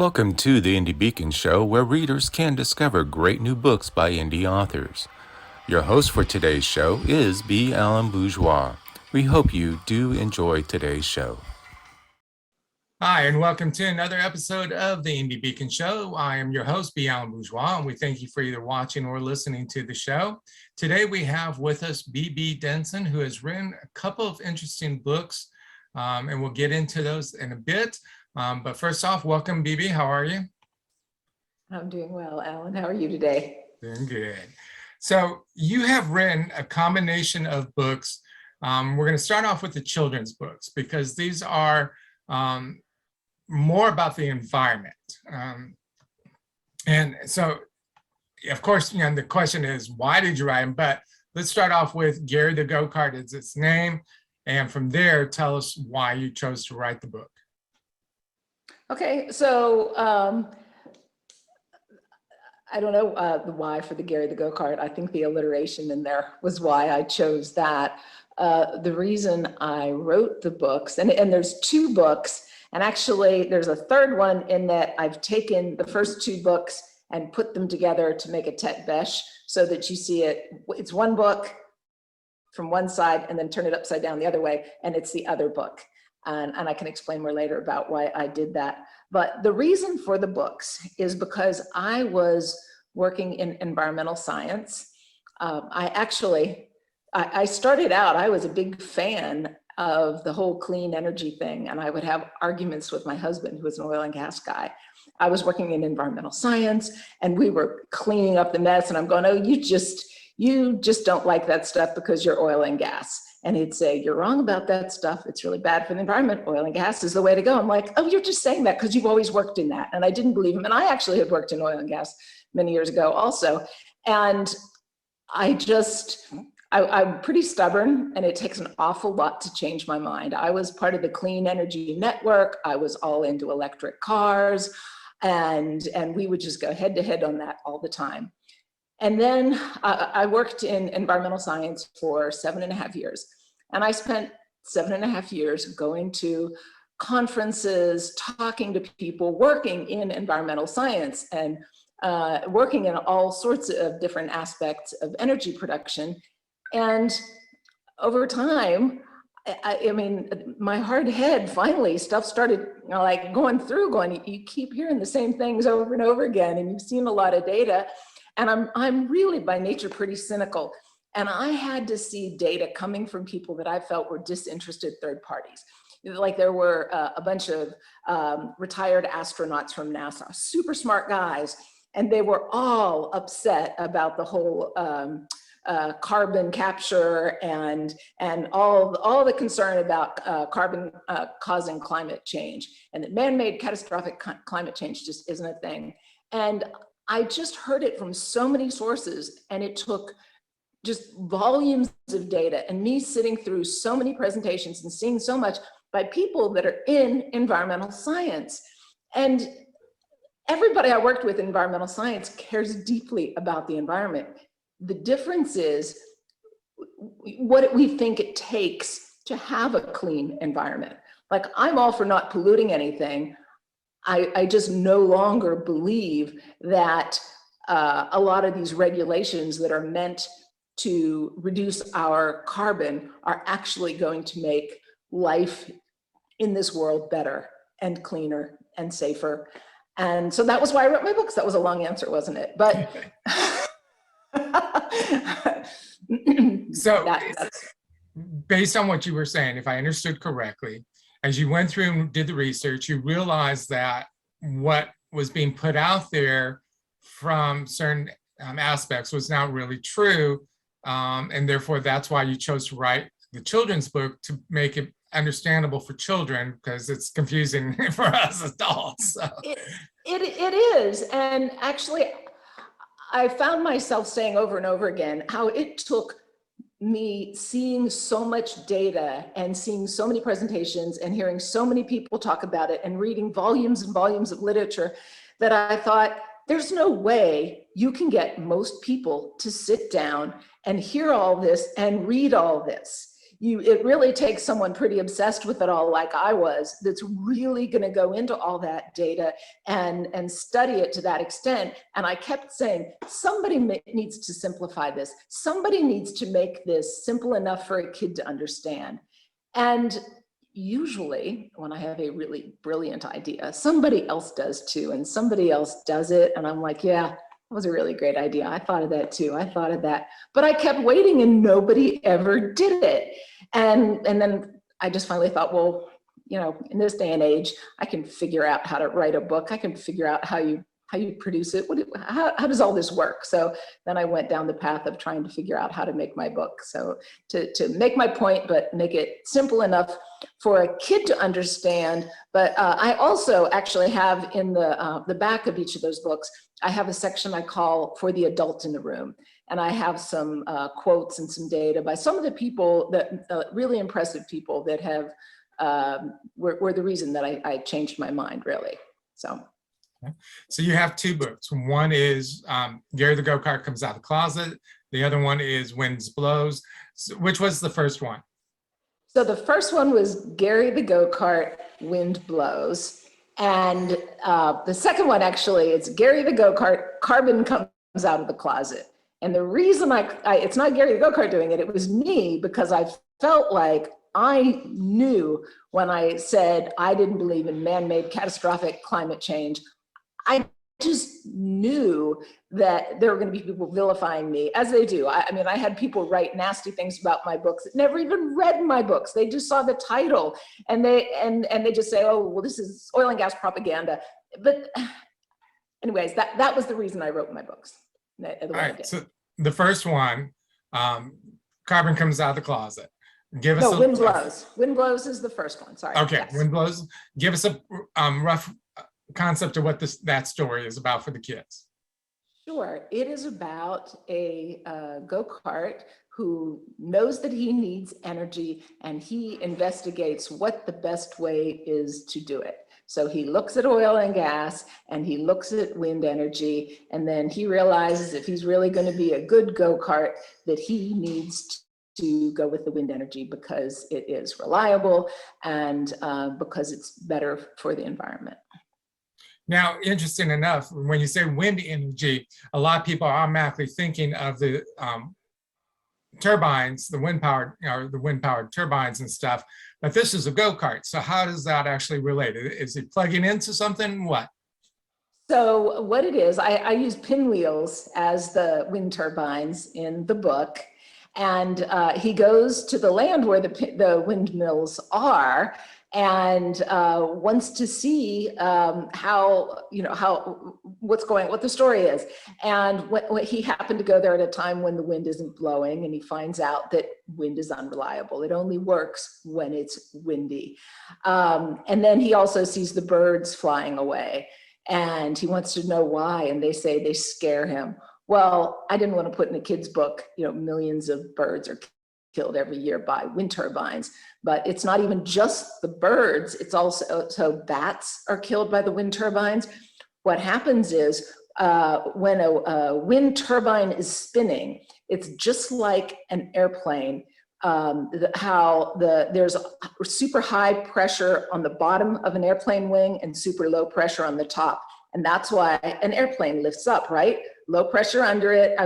Welcome to the Indie Beacon Show, where readers can discover great new books by indie authors. Your host for today's show is B Alan Bourgeois. We hope you do enjoy today's show. Hi, and welcome to another episode of the Indie Beacon Show. I am your host, B Alan Bourgeois, and we thank you for either watching or listening to the show. Today we have with us B B Denson, who has written a couple of interesting books, and we'll get into those in a bit. But first off, welcome, BB. How are you? I'm doing well, Alan. How are you today? Doing good. So you have written a combination of books. We're going to start off with the children's books because these are more about the environment. And so, of course, the question is, why did you write them? But let's start off with Gary the Go-Kart is its name. And from there, tell us why you chose to write the book. Okay, so I don't know the why for the Gary the Go-Kart. I think the alliteration in there was why I chose that. The reason I wrote the books, and there's two books, and actually there's a third one in that I've taken the first two books and put them together to make a tête bêche so that you see it's one book from one side and then turn it upside down the other way, and it's the other book. And I can explain more later about why I did that. But the reason for the books is because I was working in environmental science. I started out, I was a big fan of the whole clean energy thing, and I would have arguments with my husband, who was an oil and gas guy. I was working in environmental science, and we were cleaning up the mess, and I'm going, oh, you just don't like that stuff because you're oil and gas. And he'd say, you're wrong about that stuff. It's really bad for the environment. Oil and gas is the way to go. I'm like, oh, you're just saying that because you've always worked in that. And I didn't believe him. And I actually had worked in oil and gas many years ago also. And I'm pretty stubborn, and it takes an awful lot to change my mind. I was part of the clean energy network. I was all into electric cars, and we would just go head to head on that all the time. And then I worked in environmental science for 7.5 years. And I spent 7.5 years going to conferences, talking to people, working in environmental science, and working in all sorts of different aspects of energy production. And over time, I mean, my hard head, finally, stuff started like going, you keep hearing the same things over and over again, and you've seen a lot of data. And I'm really by nature pretty cynical. And I had to see data coming from people that I felt were disinterested third parties. Like there were a bunch of retired astronauts from NASA, super smart guys, and they were all upset about the whole carbon capture and all the concern about carbon causing climate change, and that man-made catastrophic climate change just isn't a thing. And I just heard it from so many sources, and it took just volumes of data and me sitting through so many presentations and seeing so much by people that are in environmental science. And everybody I worked with in environmental science cares deeply about the environment. The difference is what we think it takes to have a clean environment. Like, I'm all for not polluting anything. I just no longer believe that a lot of these regulations that are meant to reduce our carbon are actually going to make life in this world better and cleaner and safer. And so that was why I wrote my books. That was a long answer, wasn't it? But so based on what you were saying, if I understood correctly, as you went through and did the research, you realized that what was being put out there from certain aspects was not really true. And therefore, that's why you chose to write the children's book, to make it understandable for children, because it's confusing for us adults. So. It is. And actually, I found myself saying over and over again how it took me seeing so much data and seeing so many presentations and hearing so many people talk about it and reading volumes and volumes of literature that I thought, there's no way you can get most people to sit down and hear all this and read all this. it really takes someone pretty obsessed with it all, like I was, that's really going to go into all that data and study it to that extent. And I kept saying, somebody needs to simplify this. Somebody needs to make this simple enough for a kid to understand. And usually when I have a really brilliant idea, somebody else does too, and somebody else does it. And I'm like, yeah, that was a really great idea. I thought of that too. I thought of that, but I kept waiting and nobody ever did it. And then I just finally thought, well, you know, in this day and age, I can figure out how to write a book. I can figure out how you produce it. How does all this work? So then I went down the path of trying to figure out how to make my book. So to make my point, but make it simple enough for a kid to understand. But I also actually have in the back of each of those books, I have a section I call For the Adult in the Room. And I have some quotes and some data by some of the people that really impressive people that have were the reason that I changed my mind, really. So. So you have two books. One is Gary the Go-Kart Comes Out of the Closet. The other one is Winds Blows. So which was the first one? So the first one was Gary the Go-Kart Wind Blows. And the second one, actually, it's Gary the Go-Kart Carbon Comes Out of the Closet. And the reason it's not Gary the Go-Kart doing it, it was me, because I felt like I knew when I said I didn't believe in man-made catastrophic climate change. I just knew that there were going to be people vilifying me, as they do. I mean, I had people write nasty things about my books that never even read my books. They just saw the title and they just say, oh, well, this is oil and gas propaganda. But anyways, that was the reason I wrote my books. All right, so the first one, Carbon Comes Out of the Closet. Give us Wind Blows. Wind Blows is the first one, sorry. Okay, yes. Wind Blows. Give us a rough concept of what that story is about for the kids. Sure, it is about a go-kart who knows that he needs energy and he investigates what the best way is to do it. So he looks at oil and gas and he looks at wind energy, and then he realizes if he's really going to be a good go-kart that he needs to go with the wind energy because it is reliable and because it's better for the environment. Now, interesting enough, when you say wind energy, a lot of people are automatically thinking of the turbines, the wind-powered turbines and stuff, but this is a go-kart. So how does that actually relate? Is it plugging into something? What? So what it is, I use pinwheels as the wind turbines in the book. And he goes to the land where the windmills are and wants to see what the story is. And when he happened to go there at a time when the wind isn't blowing, and he finds out that wind is unreliable. It only works when it's windy. And then he also sees the birds flying away and he wants to know why. And they say they scare him. Well, I didn't want to put in a kid's book, millions of birds are killed every year by wind turbines, but it's not even just the birds. It's also bats are killed by the wind turbines. What happens is when a wind turbine is spinning, it's just like an airplane. There's super high pressure on the bottom of an airplane wing and super low pressure on the top. And that's why an airplane lifts up, right? Low pressure under it,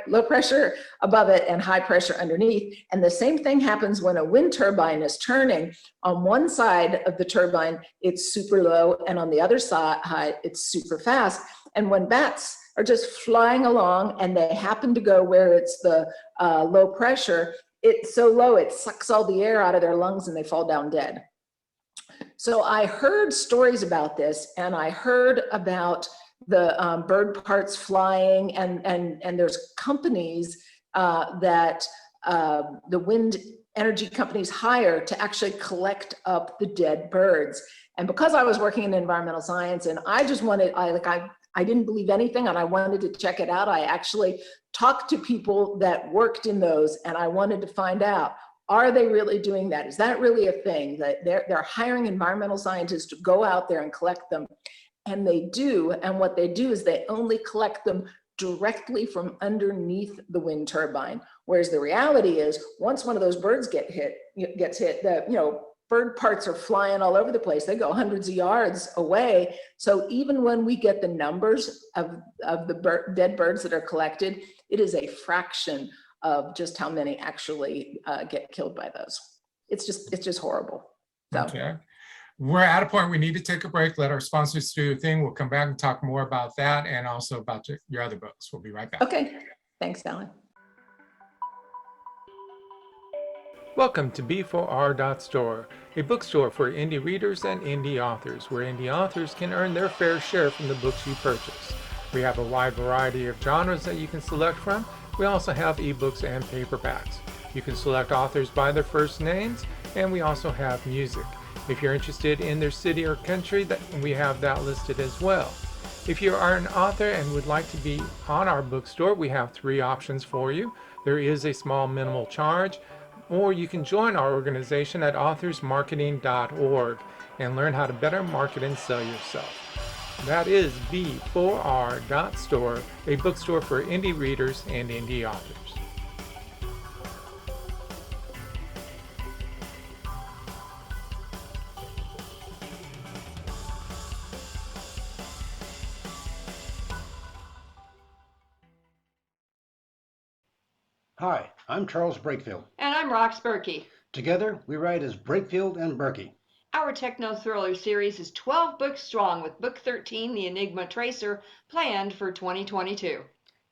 low pressure above it and high pressure underneath. And the same thing happens when a wind turbine is turning. On one side of the turbine, it's super low, and on the other side, it's super fast. And when bats are just flying along and they happen to go where it's the low pressure, it's so low, it sucks all the air out of their lungs and they fall down dead. So I heard stories about this, and I heard about the bird parts flying, and there's companies that the wind energy companies hire to actually collect up the dead birds. And because I was working in environmental science and I just wanted, I didn't believe anything and I wanted to check it out, I actually talked to people that worked in those, and I wanted to find out, are they really doing that? Is that really a thing that they're hiring environmental scientists to go out there and collect them? And they do. And what they do is they only collect them directly from underneath the wind turbine. Whereas the reality is, once one of those birds gets hit, the bird parts are flying all over the place. They go hundreds of yards away. So even when we get the numbers of the dead birds that are collected, it is a fraction of just how many actually get killed by those. It's just horrible. So. Okay. We're at a point we need to take a break, let our sponsors do the thing. We'll come back and talk more about that and also about your other books. We'll be right back. Okay. Thanks, Alan. Welcome to B4R.store, a bookstore for indie readers and indie authors, where indie authors can earn their fair share from the books you purchase. We have a wide variety of genres that you can select from. We also have ebooks and paperbacks. You can select authors by their first names, and we also have music. If you're interested in their city or country, we have that listed as well. If you are an author and would like to be on our bookstore, we have 3 options for you. There is a small minimal charge, or you can join our organization at authorsmarketing.org and learn how to better market and sell yourself. That is B4R.store, a bookstore for indie readers and indie authors. Hi, I'm Charles Brakefield. And I'm Rox Berkey. Together, we write as Brakefield and Berkey. Our techno-thriller series is 12 books strong, with book 13, The Enigma Tracer, planned for 2022.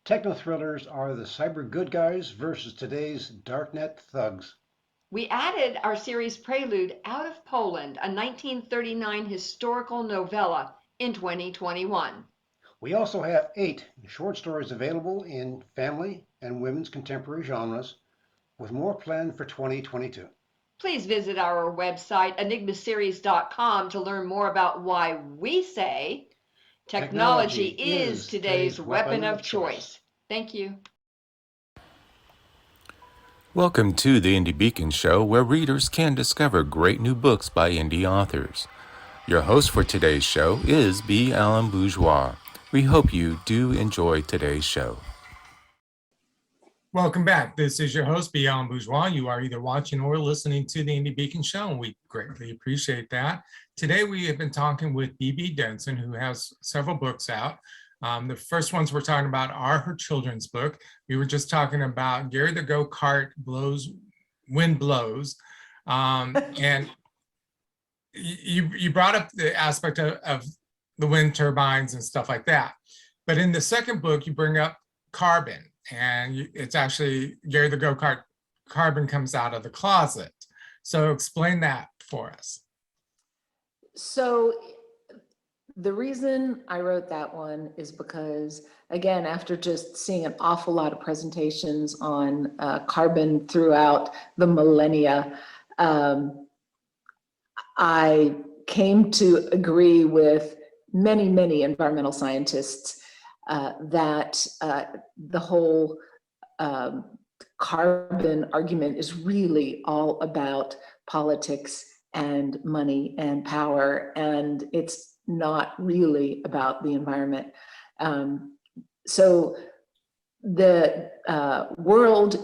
Techno-thrillers are the cyber good guys versus today's darknet thugs. We added our series prelude, Out of Poland, a 1939 historical novella, in 2021. We also have 8 short stories available in family and women's contemporary genres, with more planned for 2022. Please visit our website, enigmaseries.com, to learn more about why we say technology is today's weapon of choice. Thank you. Welcome to the Indie Beacon Show, where readers can discover great new books by indie authors. Your host for today's show is B Alan Bourgeois. We hope you do enjoy today's show. Welcome back. This is your host, B Alan Bourgeois. You are either watching or listening to the Indie Beacon Show, and we greatly appreciate that. Today, we have been talking with B B Denson, who has several books out. The first ones we're talking about are her children's book. We were just talking about Gary the Go-Kart Wind Blows. And you brought up the aspect of the wind turbines and stuff like that. But in the second book, you bring up carbon, and it's actually Gary the Go-Kart, carbon comes out of the closet. So explain that for us. So the reason I wrote that one is because, again, after just seeing an awful lot of presentations on carbon throughout the millennia, I came to agree with many environmental scientists that the whole carbon argument is really all about politics and money and power, and it's not really about the environment. So the world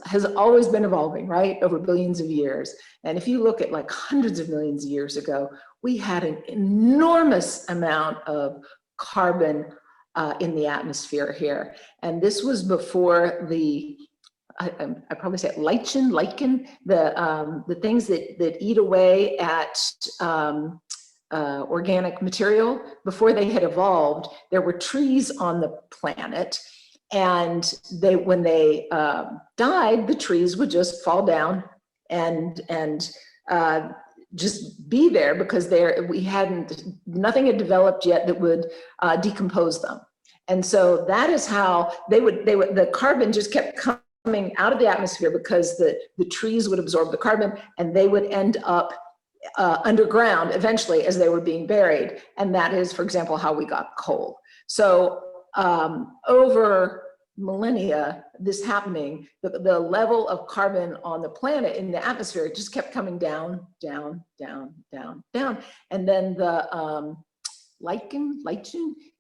has always been evolving, right, over billions of years. And if you look at like hundreds of millions of years ago, we had an enormous amount of carbon in the atmosphere here. And this was before I probably say lichen, the things that eat away at organic material. Before they had evolved, there were trees on the planet, and when they died, the trees would just fall down and just be there, because nothing had developed yet that would decompose them. And so that is how the carbon just kept coming out of the atmosphere, because the trees would absorb the carbon, and they would end up underground eventually as they were being buried. And that is, for example, how we got coal. So over millennia, this happening, the level of carbon on the planet in the atmosphere just kept coming down. And then lichen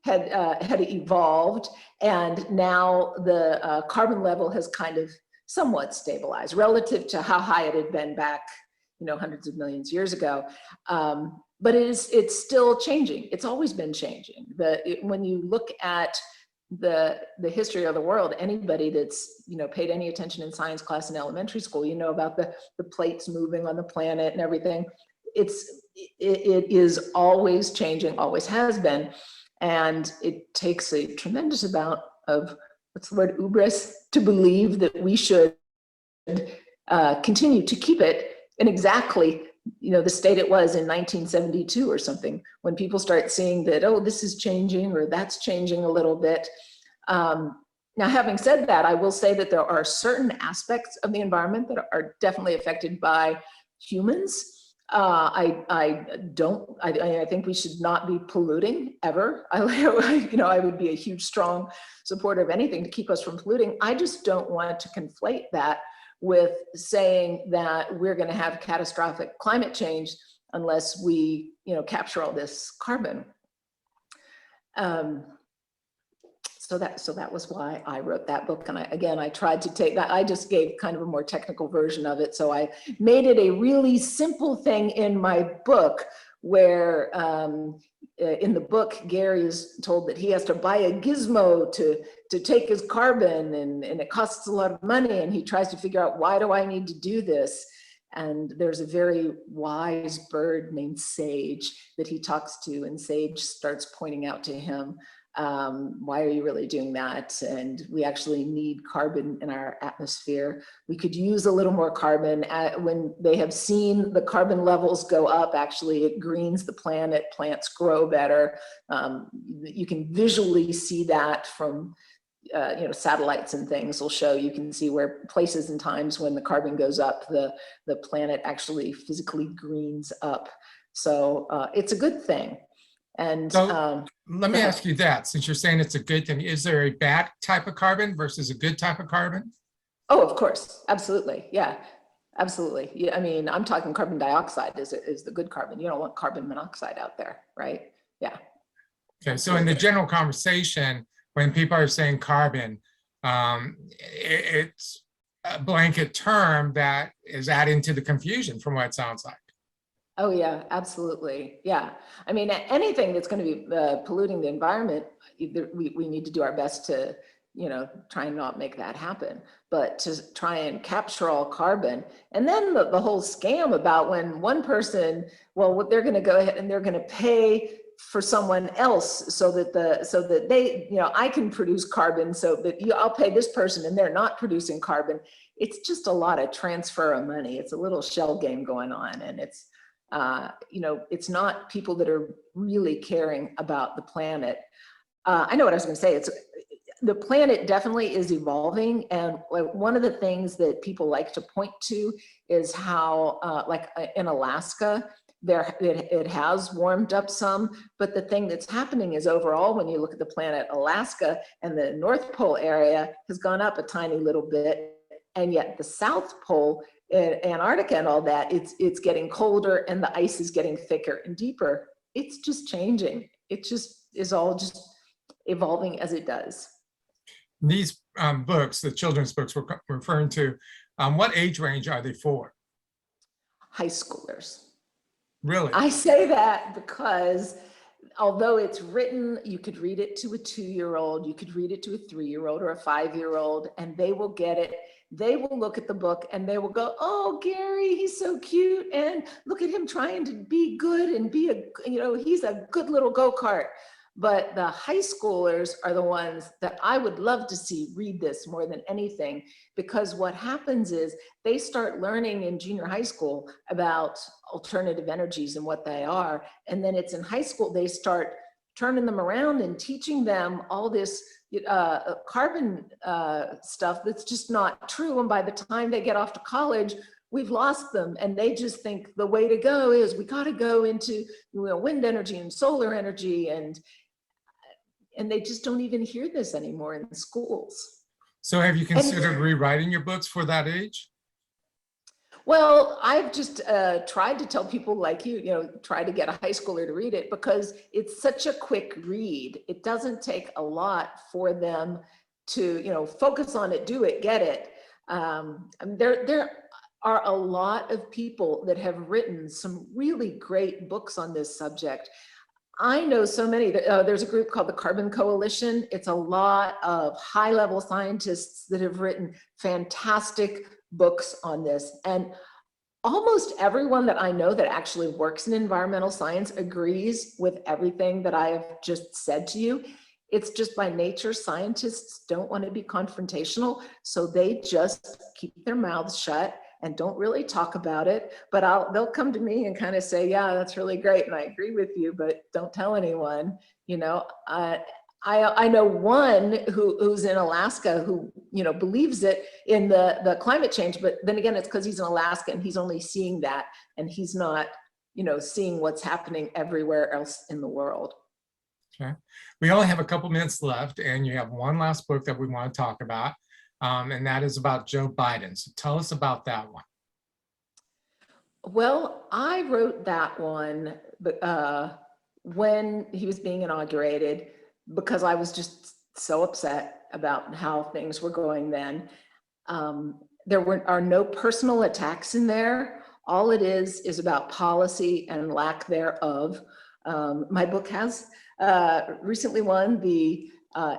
had evolved, and now the carbon level has kind of somewhat stabilized relative to how high it had been back, hundreds of millions of years ago. But it's still changing. It's always been changing. When you look at the history of the world, anybody that's paid any attention in science class in elementary school, about the plates moving on the planet and everything. It is always changing, always has been, and it takes a tremendous amount of, what's the word, hubris, to believe that we should continue to keep it in exactly the state it was in 1972 or something, when people start seeing that, oh, this is changing or that's changing a little bit. Now, having said that, I will say that there are certain aspects of the environment that are definitely affected by humans. I think we should not be polluting ever. I would be a huge, strong supporter of anything to keep us from polluting. I just don't want to conflate that with saying that we're going to have catastrophic climate change unless we, capture all this carbon. So that was why I wrote that book. And I tried to take that, I just gave kind of a more technical version of it. So I made it a really simple thing in my book, where in the book, Gary is told that he has to buy a gizmo to take his carbon, and it costs a lot of money. And he tries to figure out, why do I need to do this? And there's a very wise bird named Sage that he talks to, and Sage starts pointing out to him, why are you really doing that? And we actually need carbon in our atmosphere. We could use a little more carbon. When they have seen the carbon levels go up, actually it greens the planet, plants grow better. You can visually see that from satellites and things will show. You can see where places and times when the carbon goes up, the planet actually physically greens up. So it's a good thing. And so let me ask you that, since you're saying it's a good thing, is there a bad type of carbon versus a good type of carbon? Oh, of course. Absolutely. Yeah, absolutely. Yeah, I mean, I'm talking carbon dioxide is the good carbon. You don't want carbon monoxide out there, right? Yeah. Okay, so in the general conversation, when people are saying carbon, it's a blanket term that is adding to the confusion from what it sounds like. Oh yeah, absolutely. Yeah. I mean, anything that's going to be polluting the environment, we need to do our best to, try and not make that happen, but to try and capture all carbon. And then the whole scam about when one person, well, they're going to go ahead and they're going to pay for someone else so that they, I can produce carbon so that I'll pay this person and they're not producing carbon. It's just a lot of transfer of money. It's a little shell game going on, and it's not people that are really caring about the planet. I know what I was going to say. The planet definitely is evolving, and one of the things that people like to point to is how, in Alaska, it has warmed up some, but the thing that's happening is overall, when you look at the planet, Alaska and the North Pole area has gone up a tiny little bit, and yet the South Pole, Antarctica and all that, it's getting colder and the ice is getting thicker and deeper. It's just changing. It just is all just evolving as it does. These books, the children's books we're referring to, what age range are they for? High schoolers. Really? I say that because although it's written, you could read it to a 2-year-old, you could read it to a 3-year-old or a 5-year-old, and they will get it. They will look at the book and they will go, oh, Gary, he's so cute. And look at him trying to be good and be he's a good little go-kart. But the high schoolers are the ones that I would love to see read this more than anything, because what happens is they start learning in junior high school about alternative energies and what they are. And then it's in high school, they start turning them around and teaching them all this carbon stuff that's just not true. And by the time they get off to college, we've lost them, and they just think the way to go is we got to go into wind energy and solar energy, and they just don't even hear this anymore in schools. So have you considered rewriting your books for that age? Well, I've just tried to tell people like try to get a high schooler to read it because it's such a quick read. It doesn't take a lot for them to, focus on it, do it, get it. There are a lot of people that have written some really great books on this subject. I know so many. There's a group called the Carbon Coalition. It's a lot of high-level scientists that have written fantastic books on this. And almost everyone that I know that actually works in environmental science agrees with everything that I have just said to you. It's just by nature, scientists don't want to be confrontational, so they just keep their mouths shut and don't really talk about it. But they'll come to me and kind of say, yeah, that's really great, and I agree with you, but don't tell anyone. I know one who's in Alaska who believes it in the climate change, but then again, it's because he's in Alaska and he's only seeing that, and he's not seeing what's happening everywhere else in the world. Okay. We only have a couple minutes left, and you have one last book that we want to talk about, and that is about Joe Biden. So tell us about that one. Well, I wrote that one when he was being inaugurated because I was just so upset about how things were going then. There are no personal attacks in there. All it is about policy and lack thereof. My book has recently won the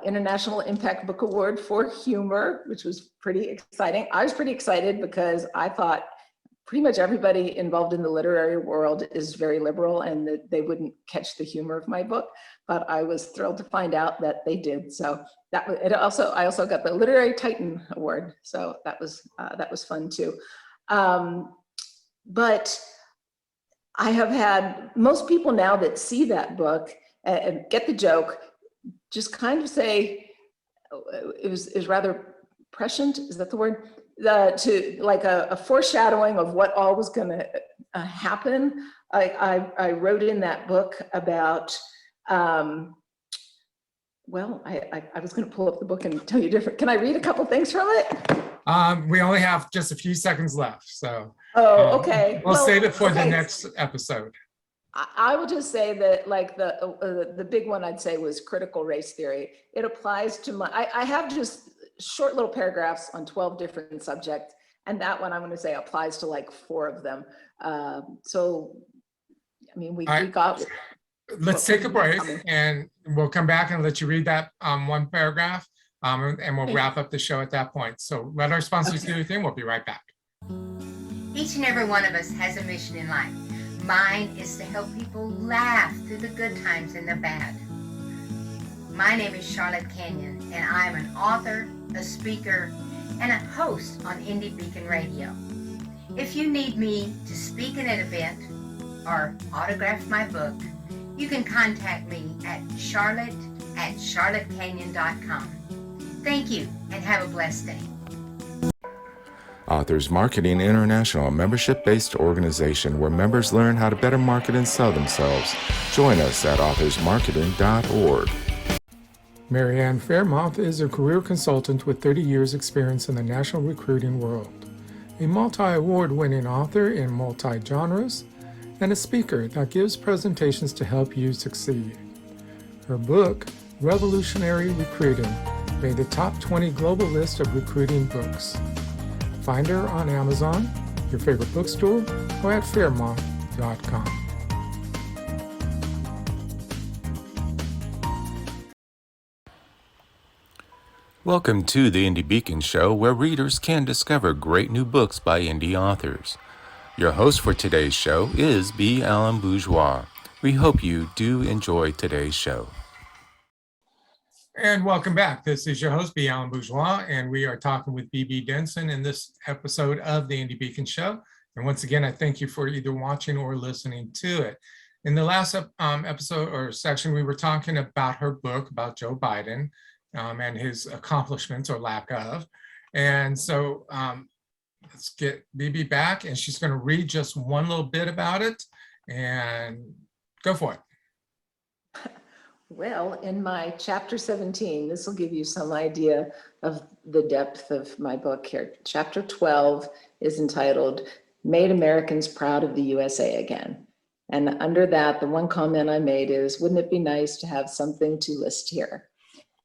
International Impact Book Award for Humor, which was pretty exciting. I was pretty excited because I thought pretty much everybody involved in the literary world is very liberal and that they wouldn't catch the humor of my book, but I was thrilled to find out that they did. So I also got the Literary Titan Award, so that was fun too. But I have had most people now that see that book and get the joke, just kind of say it was rather prescient. Is that the word? To like a foreshadowing of what all was going to happen. I wrote in that book about. Well, I was going to pull up the book and tell you different. Can I read a couple things from it? We only have just a few seconds left, so. Oh, okay. We'll save it for the next episode. I will just say that, like the big one I'd say was critical race theory. It applies to I have just short little paragraphs on 12 different subjects, and that one I'm going to say applies to like 4 of them. So, I mean, we got. Let's take a break, and we'll come back and let you read that one paragraph, and we'll wrap up the show at that point. So let our sponsors do their thing. We'll be right back. Each and every one of us has a mission in life. Mine is to help people laugh through the good times and the bad. My name is Charlotte Canyon, and I'm an author, a speaker, and a host on Indie Beacon Radio. If you need me to speak at an event or autograph my book, you can contact me at charlotte@charlottecanyon.com. Thank you, and have a blessed day. Authors Marketing International, a membership-based organization where members learn how to better market and sell themselves. Join us at authorsmarketing.org. Marianne Fairmouth is a career consultant with 30 years experience in the national recruiting world, a multi-award-winning author in multi-genres, and a speaker that gives presentations to help you succeed. Her book, Revolutionary Recruiting, made the top 20 global list of recruiting books. Find her on Amazon, your favorite bookstore, or at fairmouth.com. Welcome to the Indie Beacon Show, where readers can discover great new books by indie authors. Your host for today's show is B Alan Bourgeois. We hope you do enjoy today's show. And welcome back. This is your host, B Alan Bourgeois, and we are talking with B B Denson in this episode of the Indie Beacon Show. And once again, I thank you for either watching or listening to it. In the last episode or section, we were talking about her book about Joe Biden and his accomplishments or lack of. And so let's get BB back, and she's going to read just one little bit about it, and go for it. Well, in my chapter 17, this will give you some idea of the depth of my book here. Chapter 12 is entitled made Americans proud of the USA again. And under that, the one comment I made is, wouldn't it be nice to have something to list here?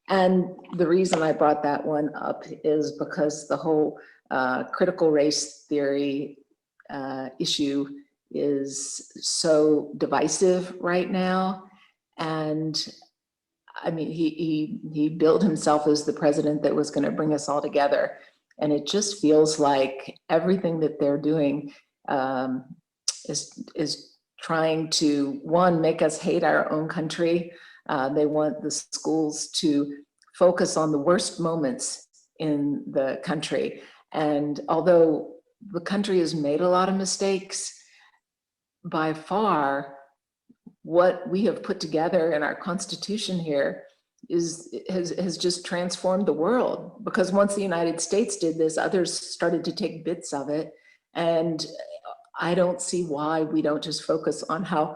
And the reason I brought that one up is because the whole critical race theory issue is so divisive right now. And I mean, he billed himself as the president that was going to bring us all together. And it just feels like everything that they're doing is trying to, one, make us hate our own country. They want the schools to focus on the worst moments in the country. And although the country has made a lot of mistakes, by far, what we have put together in our Constitution here has just transformed the world. Because once the United States did this, others started to take bits of it. And I don't see why we don't just focus on how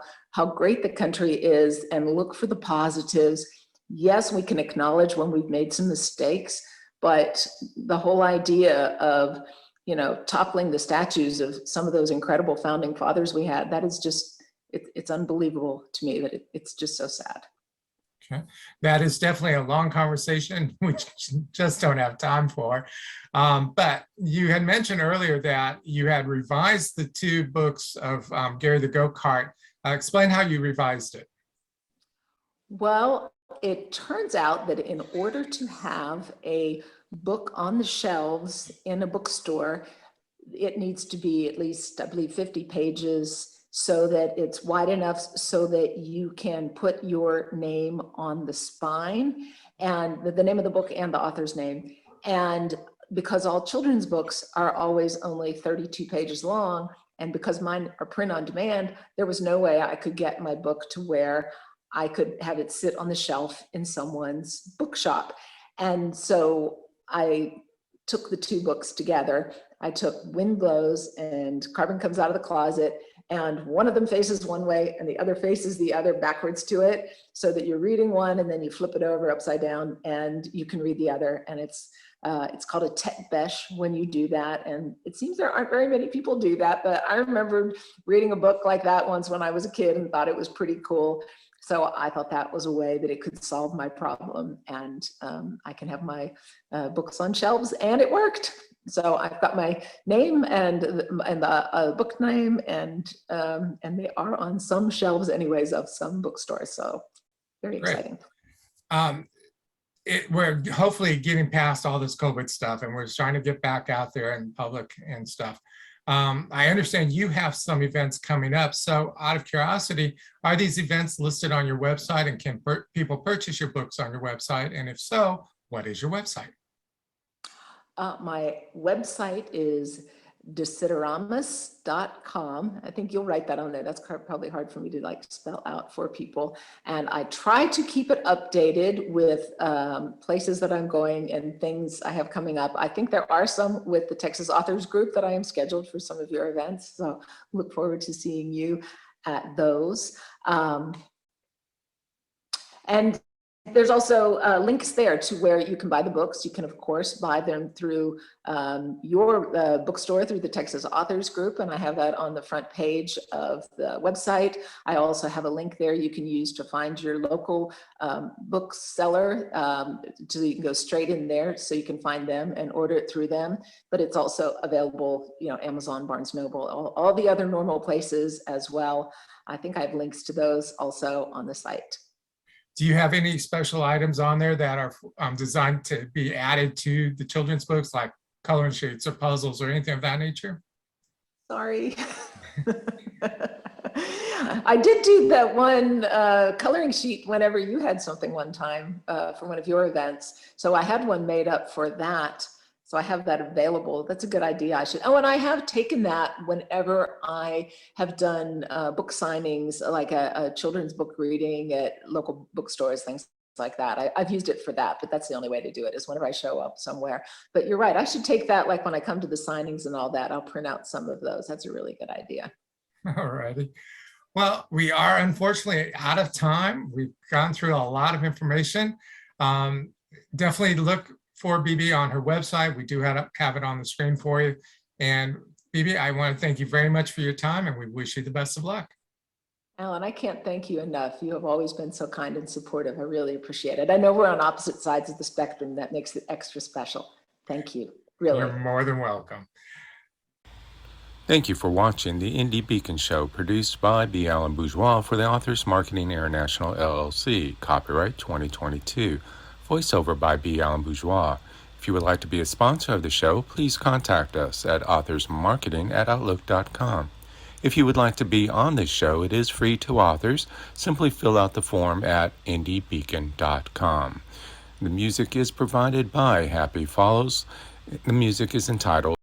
great the country is and look for the positives. Yes, we can acknowledge when we've made some mistakes, but the whole idea of, you know, toppling the statues of some of those incredible founding fathers we had, that is just, it's unbelievable to me that it's just so sad. Okay. That is definitely a long conversation, which just don't have time for. But you had mentioned earlier that you had revised the two books of Gary the Go-Kart. Explain how you revised it. Well, it turns out that in order to have a book on the shelves in a bookstore, it needs to be at least, I believe, 50 pages so that it's wide enough so that you can put your name on the spine and the name of the book and the author's name. And because all children's books are always only 32 pages long, and because mine are print on demand, there was no way I could get my book to where I could have it sit on the shelf in someone's bookshop. And so I took the two books together. I took Wind Blows and Carbon Comes Out of the Closet, and one of them faces one way and the other faces the other backwards to it, so that you're reading one and then you flip it over upside down and you can read the other. And it's called a tête bêche when you do that. And it seems there aren't very many people do that, but I remember reading a book like that once when I was a kid and thought it was pretty cool. So I thought that was a way that it could solve my problem, and I can have my books on shelves, and it worked. So I've got my name and the book name, and they are on some shelves anyways of some bookstores. So very exciting. We're hopefully getting past all this COVID stuff, and we're trying to get back out there in public and stuff. I understand you have some events coming up. So out of curiosity, are these events listed on your website, and can people purchase your books on your website? And if so, what is your website? My website is desideramus.com. I think you'll write that on there. That's probably hard for me to like spell out for people. And I try to keep it updated with places that I'm going and things I have coming up. I think there are some with the Texas Authors Group that I am scheduled for some of your events. So look forward to seeing you at those. And there's also links there to where you can buy the books. You can, of course, buy them through your bookstore, through the Texas Authors Group, and I have that on the front page of the website. I also have a link there you can use to find your local bookseller, so you can go straight in there so you can find them and order it through them. But it's also available, you know, Amazon, Barnes Noble, all the other normal places as well. I think I have links to those also on the site. Do you have any special items on there that are designed to be added to the children's books, like coloring sheets or puzzles or anything of that nature? Sorry. I did do that one coloring sheet whenever you had something one time for one of your events. So I had one made up for that. So I have that available. That's a good idea. I should. Oh, and I have taken that whenever I have done book signings, like a children's book reading at local bookstores, things like that. I've used it for that, but that's the only way to do it, is whenever I show up somewhere. But you're right. I should take that, like when I come to the signings and all that, I'll print out some of those. That's a really good idea. All righty. Well, we are unfortunately out of time. We've gone through a lot of information. Definitely look for BB on her website. We do have it on the screen for you. And BB, I want to thank you very much for your time, and we wish you the best of luck. Alan, I can't thank you enough. You have always been so kind and supportive. I really appreciate it. I know we're on opposite sides of the spectrum. That makes it extra special. Thank you, really. You're more than welcome. Thank you for watching the Indie Beacon Show, produced by B Alan Bourgeois for the Authors Marketing International LLC. Copyright 2022. Voiceover by B Alan Bourgeois. If you would like to be a sponsor of the show, please contact us at authorsmarketing@outlook.com. If you would like to be on this show, it is free to authors. Simply fill out the form at indiebeacon.com. The music is provided by Happy Follows. The music is entitled